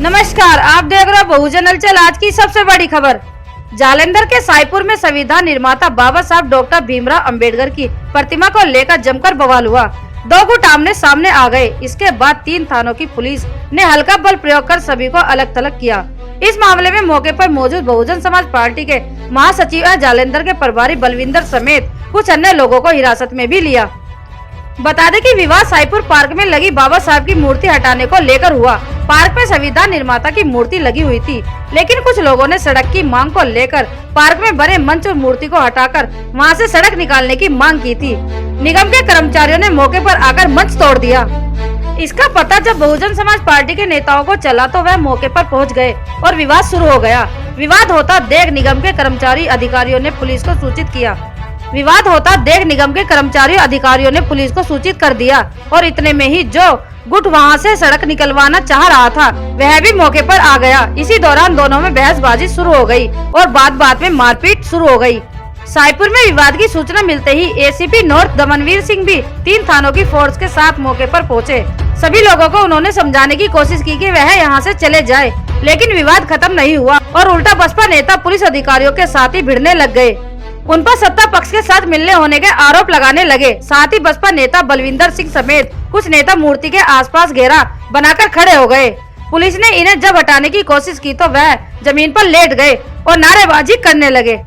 नमस्कार, आप देख रहे हो बहुजन हलचल। आज की सबसे बड़ी खबर, जालंधर के साईपुर में संविधान निर्माता बाबा साहब डॉक्टर भीमराव अंबेडकर की प्रतिमा को लेकर जमकर बवाल हुआ। दो गुट आमने सामने आ गए। इसके बाद 3 थानों की पुलिस ने हल्का बल प्रयोग कर सभी को अलग थलग किया। इस मामले में मौके पर मौजूद बहुजन समाज पार्टी के महासचिव जालंधर के प्रभारी बलविंदर समेत कुछ अन्य लोगों को हिरासत में भी लिया। बता दें कि विवाद साईपुर पार्क में लगी बाबा साहब की मूर्ति हटाने को लेकर हुआ। पार्क में संविधान निर्माता की मूर्ति लगी हुई थी, लेकिन कुछ लोगों ने सड़क की मांग को लेकर पार्क में बने मंच और मूर्ति को हटाकर वहां से सड़क निकालने की मांग की थी। निगम के कर्मचारियों ने मौके पर आकर मंच तोड़ दिया। इसका पता जब बहुजन समाज पार्टी के नेताओं को चला तो वह मौके पर पहुंच गए और विवाद शुरू हो गया। विवाद होता देख निगम के कर्मचारी अधिकारियों ने पुलिस को सूचित किया। विवाद होता देख निगम के कर्मचारी अधिकारियों ने पुलिस को सूचित कर दिया और इतने में ही जो गुट वहां से सड़क निकलवाना चाह रहा था वह भी मौके पर आ गया। इसी दौरान दोनों में बहसबाजी शुरू हो गई और बात में मारपीट शुरू हो गई। साईपुर में विवाद की सूचना मिलते ही एसीपी नॉर्थ दमनवीर सिंह भी 3 थानों की फोर्स के साथ मौके पर पहुंचे। सभी लोगों को उन्होंने समझाने की कोशिश की कि वह यहाँ से चले जाए, लेकिन विवाद खत्म नहीं हुआ और उल्टा बसपा नेता पुलिस अधिकारियों के साथ ही भिड़ने लग गए। उन पर सत्ता पक्ष के साथ मिलने होने के आरोप लगाने लगे। साथ ही बसपा नेता बलविंदर सिंह समेत कुछ नेता मूर्ति के आसपास घेरा बनाकर खड़े हो गए। पुलिस ने इन्हें जब हटाने की कोशिश की तो वह जमीन पर लेट गए और नारेबाजी करने लगे।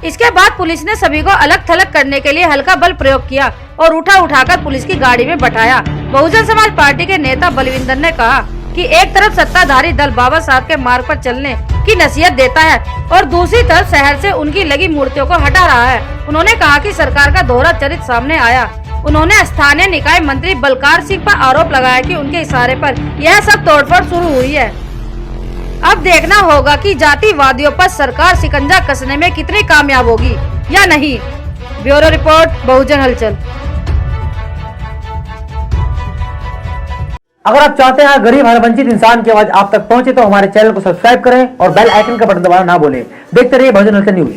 इसके बाद पुलिस ने सभी को अलग थलग करने के लिए हल्का बल प्रयोग किया और उठाकर पुलिस की गाड़ी में बैठाया। बहुजन समाज पार्टी के नेता बलविंदर ने कहा कि एक तरफ सत्ताधारी दल बाबा साहब के मार्ग पर चलने की नसीहत देता है और दूसरी तरफ शहर से उनकी लगी मूर्तियों को हटा रहा है। उन्होंने कहा कि सरकार का दोहरा चरित्र सामने आया। उन्होंने स्थानीय निकाय मंत्री बलकार सिंह पर आरोप लगाया कि उनके इशारे पर यह सब तोड़फोड़ शुरू हुई है। अब देखना होगा कि जातिवादियों पर सरकार शिकंजा कसने में कितनी कामयाब होगी या नहीं। ब्यूरो रिपोर्ट, बहुजन हलचल। अगर आप चाहते हैं गरीब हर वंचित इंसान की आवाज आप तक पहुंचे तो हमारे चैनल को सब्सक्राइब करें और बेल आइकन का बटन दबाना ना भूलें। देखते रहिए बहुजन हलचल न्यूज।